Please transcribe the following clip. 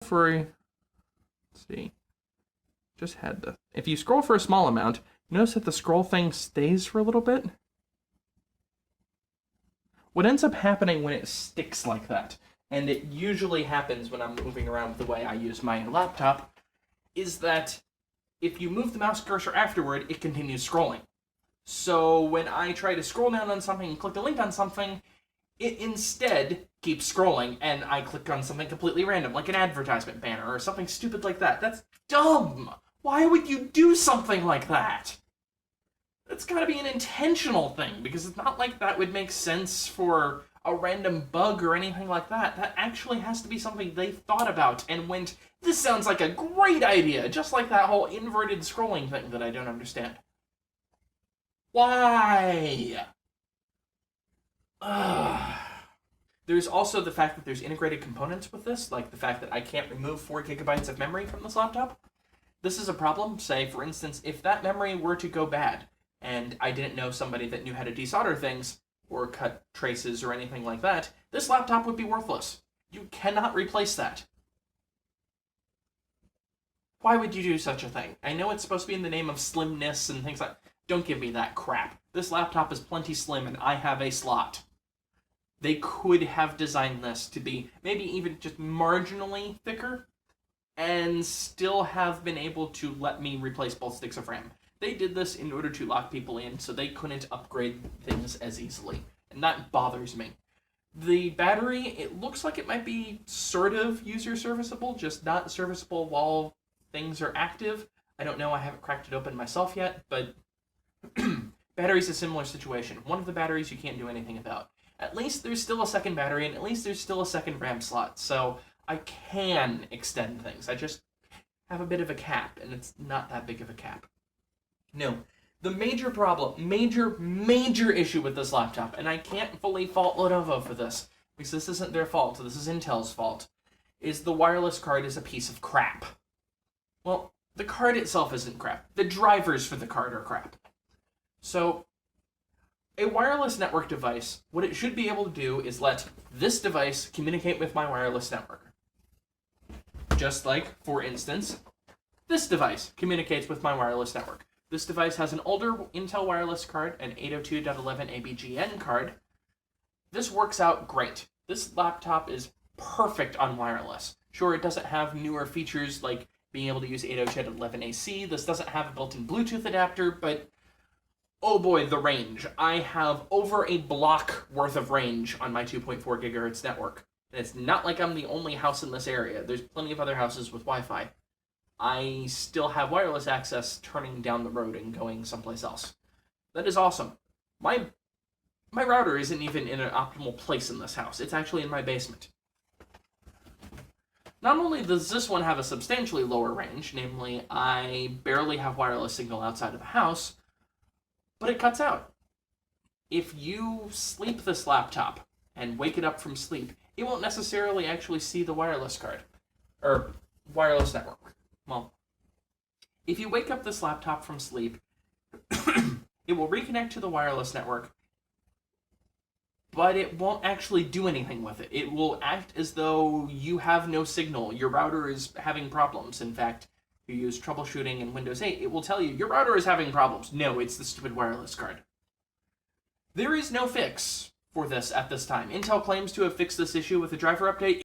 for, let's see, just had the, if you scroll for a small amount, notice that the scroll thing stays for a little bit. What ends up happening when it sticks like that, and it usually happens when I'm moving around the way I use my laptop, is that if you move the mouse cursor afterward, it continues scrolling. So when I try to scroll down on something and click a link on something, it instead keeps scrolling, and I click on something completely random, like an advertisement banner or something stupid like that. That's dumb! Why would you do something like that? That's gotta be an intentional thing, because it's not like that would make sense for a random bug or anything like that. That actually has to be something they thought about and went, this sounds like a great idea, just like that whole inverted scrolling thing that I don't understand. Why? Ugh. There's also the fact that there's integrated components with this, like the fact that I can't remove 4 gigabytes of memory from this laptop. This is a problem. Say, for instance, if that memory were to go bad, and I didn't know somebody that knew how to desolder things, or cut traces or anything like that, this laptop would be worthless. You cannot replace that. Why would you do such a thing? I know it's supposed to be in the name of slimness and things like that. Don't give me that crap. This laptop is plenty slim and I have a slot. They could have designed this to be maybe even just marginally thicker and still have been able to let me replace both sticks of RAM. They did this in order to lock people in so they couldn't upgrade things as easily, and that bothers me. The battery, it looks like it might be sort of user serviceable, just not serviceable while things are active. I don't know, I haven't cracked it open myself yet, but battery's a similar situation. One of the batteries you can't do anything about. At least there's still a second battery, and at least there's still a second RAM slot, so I can extend things. I just have a bit of a cap, and it's not that big of a cap. No, the major problem, major issue with this laptop, and I can't fully fault Lenovo for this, because this isn't their fault, this is Intel's fault, is the wireless card is a piece of crap. Well, the card itself isn't crap. The drivers for the card are crap. So, a wireless network device, what it should be able to do is let this device communicate with my wireless network. Just like, for instance, this device communicates with my wireless network. This device has an older Intel wireless card, an 802.11 ABGN card. This works out great. This laptop is perfect on wireless. Sure, it doesn't have newer features like being able to use 802.11 AC. This doesn't have a built-in Bluetooth adapter, but oh boy, the range. I have over a block worth of range on my 2.4 gigahertz network. And it's not like I'm the only house in this area. There's plenty of other houses with Wi-Fi. I still have wireless access turning down the road and going someplace else. That is awesome. My router isn't even in an optimal place in this house. It's actually in my basement. Not only does this one have a substantially lower range, namely I barely have wireless signal outside of the house, but it cuts out. If you sleep this laptop and wake it up from sleep, it won't necessarily actually see the wireless card, or wireless network. Well, if you wake up this laptop from sleep, it will reconnect to the wireless network, but it won't actually do anything with it. It will act as though you have no signal. Your router is having problems. In fact, if you use troubleshooting in Windows 8, it will tell you, your router is having problems. No, it's the stupid wireless card. There is no fix for this at this time. Intel claims to have fixed this issue with a driver update.